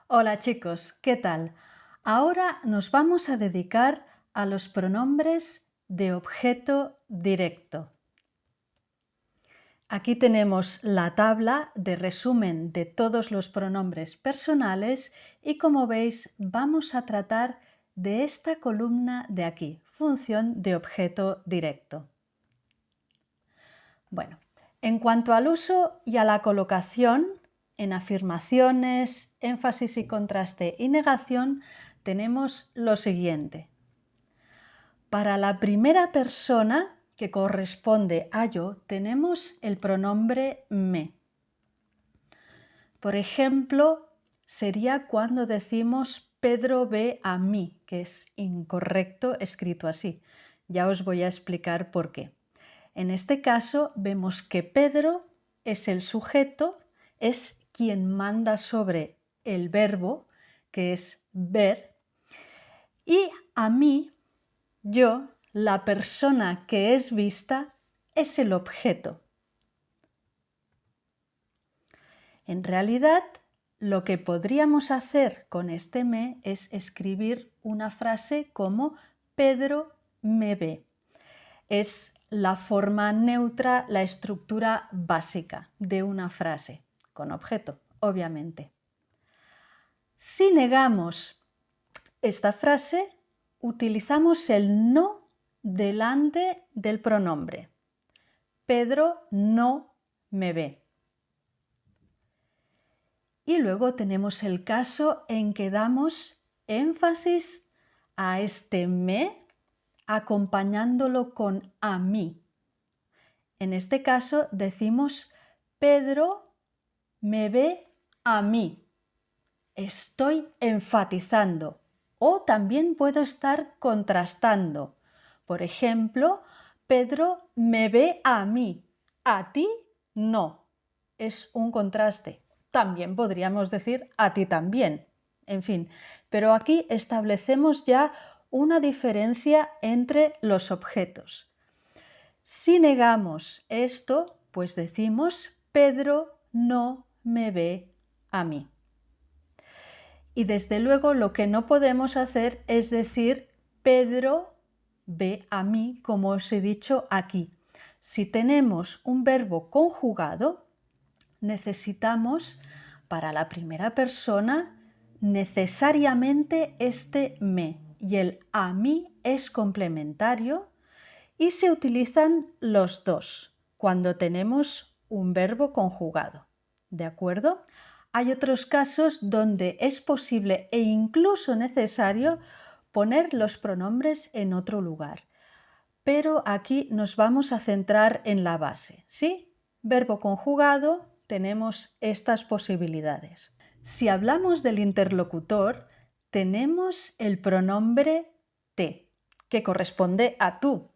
Hola chicos, ¿qué tal? Ahora nos vamos a dedicar a los pronombres de objeto directo. Aquí tenemos la tabla de resumen de todos los pronombres personales y como veis vamos a tratar de esta columna de aquí, función de objeto directo. Bueno, en cuanto al uso y a la colocación, en afirmaciones, énfasis y contraste y negación, tenemos lo siguiente. Para la primera persona que corresponde a yo, tenemos el pronombre me. Por ejemplo, sería cuando decimos Pedro ve a mí, que es incorrecto escrito así. Ya os voy a explicar por qué. En este caso vemos que Pedro es el sujeto, es quien manda sobre el verbo, que es ver, y a mí, yo, la persona que es vista, es el objeto. En realidad, lo que podríamos hacer con este me es escribir una frase como Pedro me ve. Es la forma neutra, la estructura básica de una frase, con objeto, obviamente. Si negamos esta frase, utilizamos el no delante del pronombre. Pedro no me ve. Y luego tenemos el caso en que damos énfasis a este me acompañándolo con a mí. En este caso decimos Pedro me ve a mí. Estoy enfatizando o también puedo estar contrastando. Por ejemplo, Pedro me ve a mí, a ti no. Es un contraste. También podríamos decir a ti también. En fin, pero aquí establecemos ya una diferencia entre los objetos. Si negamos esto, pues decimos Pedro no me ve a mí. Y desde luego lo que no podemos hacer es decir Pedro ve a mí, como os he dicho aquí. Si tenemos un verbo conjugado, necesitamos para la primera persona necesariamente este me y el a mí es complementario y se utilizan los dos cuando tenemos un verbo conjugado. ¿De acuerdo? Hay otros casos donde es posible e incluso necesario poner los pronombres en otro lugar. Pero aquí nos vamos a centrar en la base. ¿Sí? Verbo conjugado, tenemos estas posibilidades. Si hablamos del interlocutor, tenemos el pronombre te, que corresponde a tú.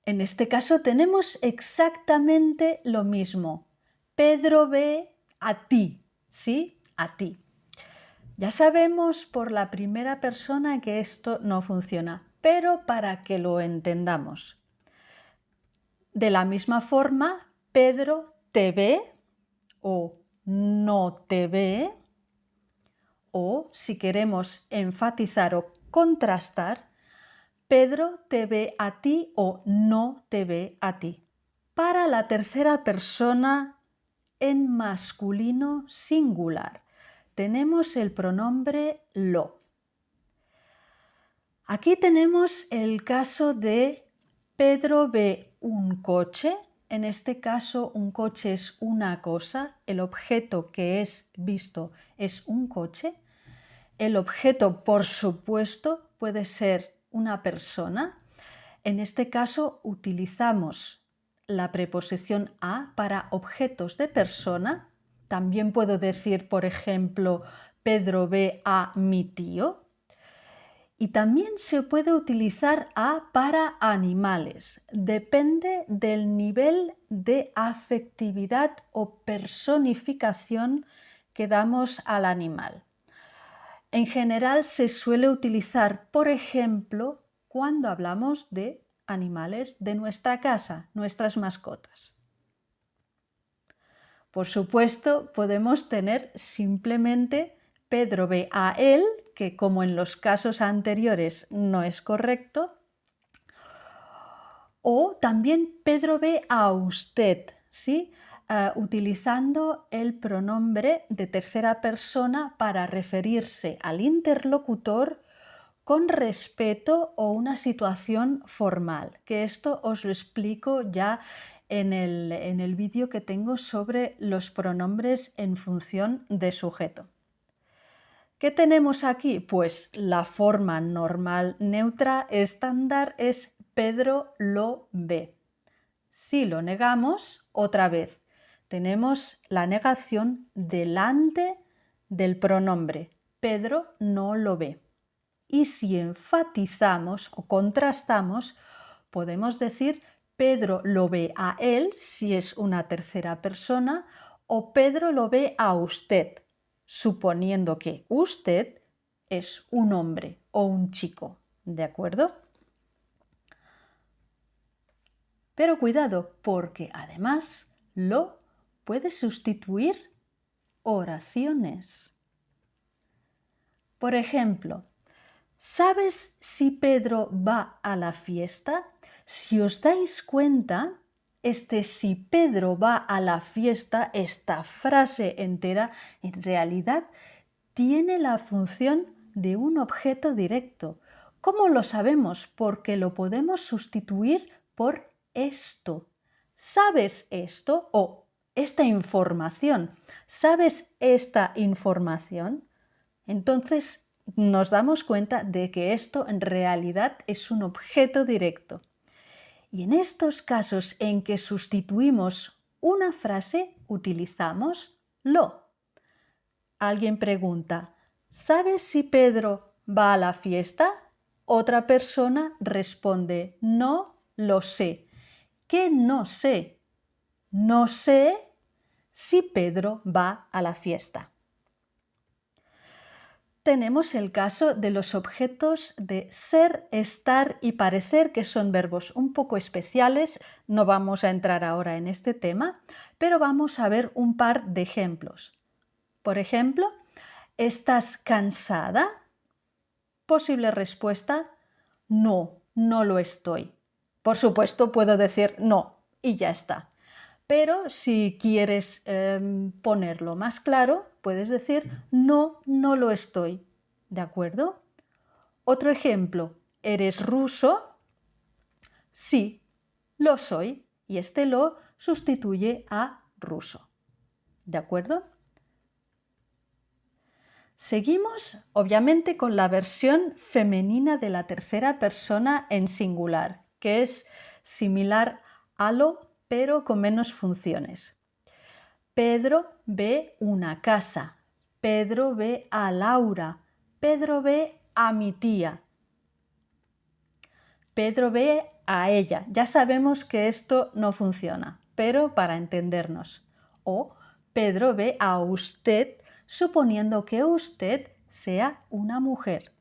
En este caso tenemos exactamente lo mismo. Pedro ve a ti, ¿sí? A ti. Ya sabemos por la primera persona que esto no funciona, pero para que lo entendamos. De la misma forma, Pedro te ve o no te ve, o si queremos enfatizar o contrastar, Pedro te ve a ti o no te ve a ti. Para la tercera persona en masculino singular tenemos el pronombre lo. Aquí tenemos el caso de Pedro ve un coche. En este caso un coche es una cosa, el objeto que es visto es un coche. El objeto, por supuesto, puede ser una persona. En este caso utilizamos la preposición a para objetos de persona. También puedo decir, por ejemplo, Pedro ve a mi tío. Y también se puede utilizar a para animales. Depende del nivel de afectividad o personificación que damos al animal. En general se suele utilizar, por ejemplo, cuando hablamos de animales de nuestra casa, nuestras mascotas. Por supuesto, podemos tener simplemente Pedro ve a él, que como en los casos anteriores no es correcto, o también Pedro ve a usted, ¿sí? Utilizando el pronombre de tercera persona para referirse al interlocutor con respeto o una situación formal, que esto os lo explico ya en el vídeo que tengo sobre los pronombres en función de sujeto. ¿Qué tenemos aquí? Pues la forma normal neutra estándar es Pedro lo ve. Si lo negamos, otra vez, tenemos la negación delante del pronombre. Pedro no lo ve. Y si enfatizamos o contrastamos, podemos decir Pedro lo ve a él, si es una tercera persona, o Pedro lo ve a usted, suponiendo que usted es un hombre o un chico, ¿de acuerdo? Pero cuidado, porque además lo puede sustituir oraciones. Por ejemplo, ¿sabes si Pedro va a la fiesta? Si os dais cuenta, si Pedro va a la fiesta, esta frase entera, en realidad tiene la función de un objeto directo. ¿Cómo lo sabemos? Porque lo podemos sustituir por esto. ¿Sabes esto? O esta información. ¿Sabes esta información? Entonces nos damos cuenta de que esto en realidad es un objeto directo. Y en estos casos en que sustituimos una frase, utilizamos lo. Alguien pregunta, ¿sabes si Pedro va a la fiesta? Otra persona responde, no lo sé. ¿Qué no sé? No sé si Pedro va a la fiesta. Tenemos el caso de los objetos de ser, estar y parecer, que son verbos un poco especiales. No vamos a entrar ahora en este tema, pero vamos a ver un par de ejemplos. Por ejemplo, ¿estás cansada? Posible respuesta, no, no lo estoy. Por supuesto, puedo decir no y ya está. Pero si quieres ponerlo más claro, puedes decir no, no lo estoy. ¿De acuerdo? Otro ejemplo, ¿eres ruso? Sí, lo soy. Y este lo sustituye a ruso. ¿De acuerdo? Seguimos, obviamente, con la versión femenina de la tercera persona en singular, que es similar a lo, pero con menos funciones. Pedro ve una casa. Pedro ve a Laura. Pedro ve a mi tía. Pedro ve a ella. Ya sabemos que esto no funciona, pero para entendernos. O Pedro ve a usted, suponiendo que usted sea una mujer.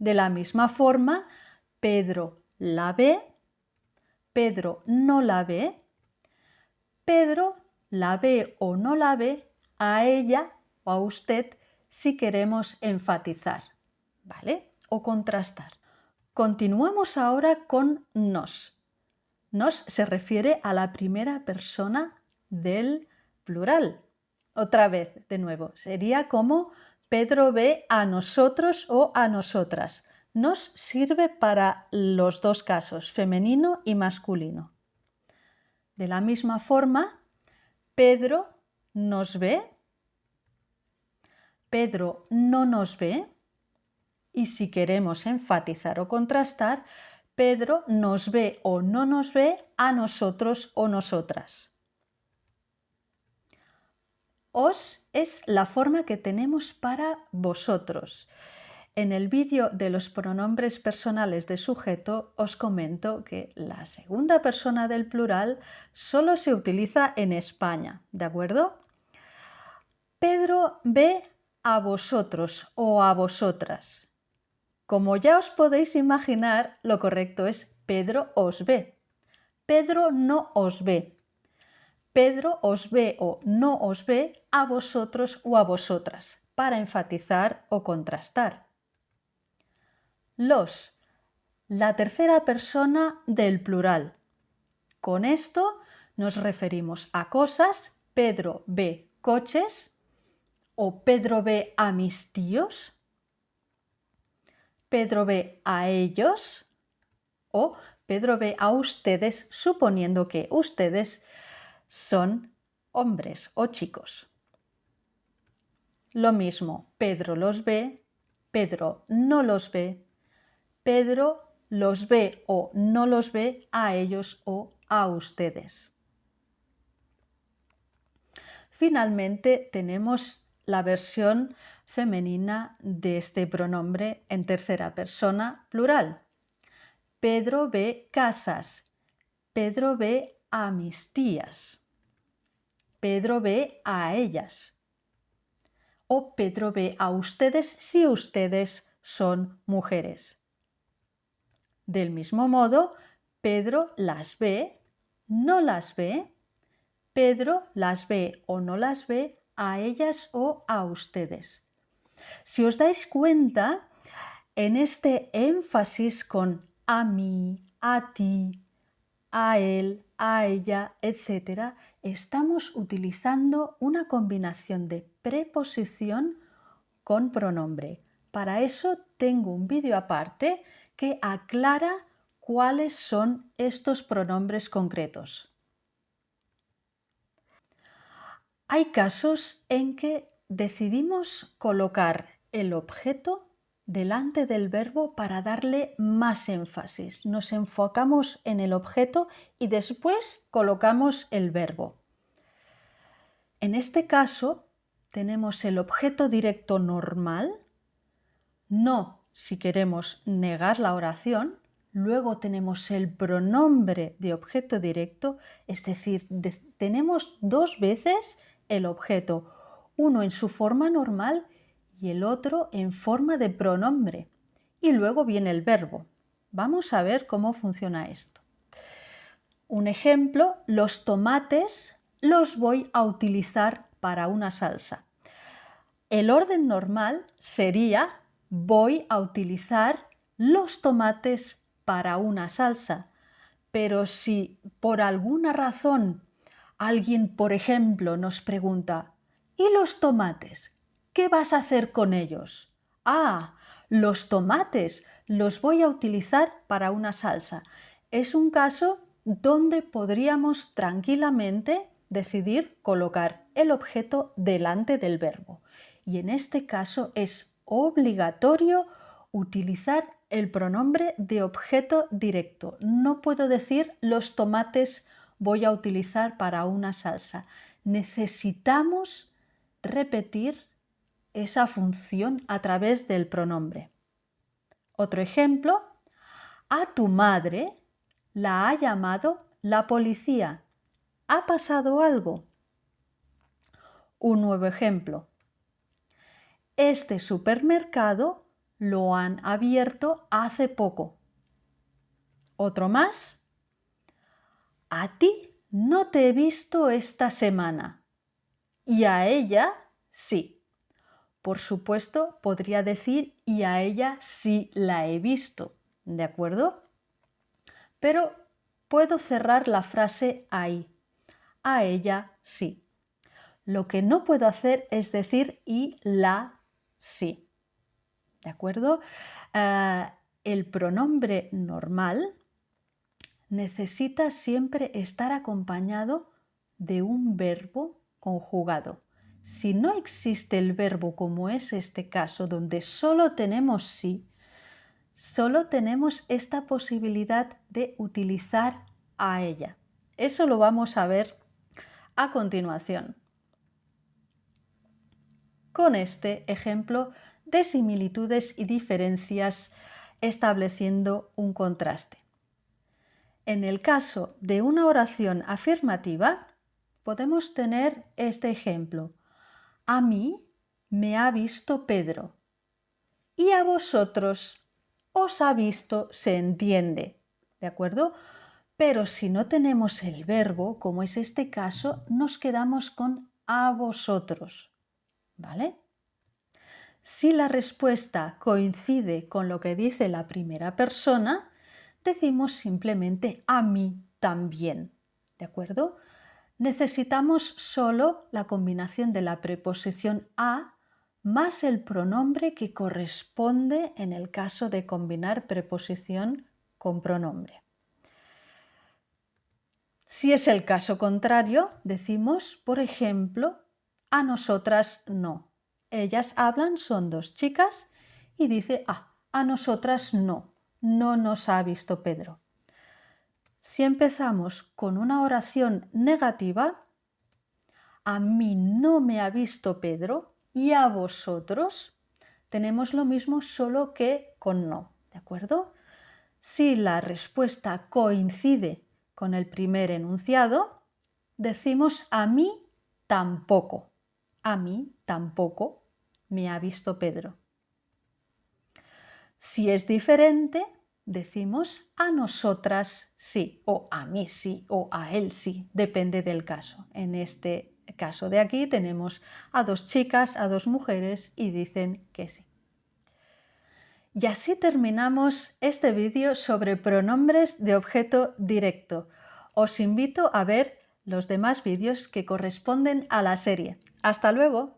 De la misma forma, Pedro la ve, Pedro no la ve, Pedro la ve o no la ve a ella o a usted si queremos enfatizar, ¿vale? O contrastar. Continuamos ahora con nos. Nos se refiere a la primera persona del plural. Otra vez, de nuevo, sería como Pedro ve a nosotros o a nosotras. Nos sirve para los dos casos, femenino y masculino. De la misma forma, Pedro nos ve, Pedro no nos ve, y si queremos enfatizar o contrastar, Pedro nos ve o no nos ve a nosotros o nosotras. Os es la forma que tenemos para vosotros. En el vídeo de los pronombres personales de sujeto os comento que la segunda persona del plural solo se utiliza en España, ¿de acuerdo? Pedro ve a vosotros o a vosotras. Como ya os podéis imaginar, lo correcto es Pedro os ve. Pedro no os ve. Pedro os ve o no os ve a vosotros o a vosotras, para enfatizar o contrastar. Los, la tercera persona del plural. Con esto nos referimos a cosas. Pedro ve coches o Pedro ve a mis tíos. Pedro ve a ellos o Pedro ve a ustedes, suponiendo que ustedes son hombres o chicos. Lo mismo, Pedro los ve, Pedro no los ve, Pedro los ve o no los ve a ellos o a ustedes. Finalmente tenemos la versión femenina de este pronombre en tercera persona plural. Pedro ve casas, Pedro ve a mis tías, Pedro ve a ellas o Pedro ve a ustedes si ustedes son mujeres. Del mismo modo, Pedro las ve, no las ve, Pedro las ve o no las ve a ellas o a ustedes. Si os dais cuenta, en este énfasis con a mí, a ti, a él, a ella, etc., estamos utilizando una combinación de preposición con pronombre. Para eso tengo un vídeo aparte que aclara cuáles son estos pronombres concretos. Hay casos en que decidimos colocar el objeto delante del verbo para darle más énfasis. Nos enfocamos en el objeto y después colocamos el verbo. En este caso tenemos el objeto directo normal, no si queremos negar la oración, luego tenemos el pronombre de objeto directo, es decir, tenemos dos veces el objeto, uno en su forma normal y el otro en forma de pronombre. Y luego viene el verbo. Vamos a ver cómo funciona esto. Un ejemplo, los tomates los voy a utilizar para una salsa. El orden normal sería voy a utilizar los tomates para una salsa. Pero si por alguna razón alguien, por ejemplo, nos pregunta ¿y los tomates? ¿Qué vas a hacer con ellos? Ah, los tomates los voy a utilizar para una salsa. Es un caso donde podríamos tranquilamente decidir colocar el objeto delante del verbo. Y en este caso es obligatorio utilizar el pronombre de objeto directo. No puedo decir los tomates voy a utilizar para una salsa. Necesitamos repetir esa función a través del pronombre. Otro ejemplo, a tu madre la ha llamado la policía. ¿Ha pasado algo? Un nuevo ejemplo. Este supermercado lo han abierto hace poco. Otro más. A ti no te he visto esta semana y a ella sí. Por supuesto, podría decir y a ella sí la he visto, ¿de acuerdo? Pero puedo cerrar la frase ahí. A ella sí. Lo que no puedo hacer es decir y la sí. ¿De acuerdo? El pronombre normal necesita siempre estar acompañado de un verbo conjugado. Si no existe el verbo, como es este caso, donde solo tenemos sí, solo tenemos esta posibilidad de utilizar a ella. Eso lo vamos a ver a continuación. Con este ejemplo de similitudes y diferencias estableciendo un contraste. En el caso de una oración afirmativa, podemos tener este ejemplo. A mí me ha visto Pedro y a vosotros os ha visto se entiende. ¿De acuerdo? Pero si no tenemos el verbo, como es este caso, nos quedamos con a vosotros, ¿vale? Si la respuesta coincide con lo que dice la primera persona, decimos simplemente a mí también, ¿de acuerdo? Necesitamos solo la combinación de la preposición a más el pronombre que corresponde en el caso de combinar preposición con pronombre. Si es el caso contrario, decimos, por ejemplo, a nosotras no. Ellas hablan, son dos chicas, y dice, a nosotras no, no nos ha visto Pedro. Si empezamos con una oración negativa, a mí no me ha visto Pedro y a vosotros, tenemos lo mismo solo que con no, ¿de acuerdo? Si la respuesta coincide con el primer enunciado, decimos a mí tampoco. A mí tampoco me ha visto Pedro. Si es diferente, decimos a nosotras sí, o a mí sí, o a él sí, depende del caso. En este caso de aquí tenemos a dos chicas, a dos mujeres y dicen que sí. Y así terminamos este vídeo sobre pronombres de objeto directo. Os invito a ver los demás vídeos que corresponden a la serie. ¡Hasta luego!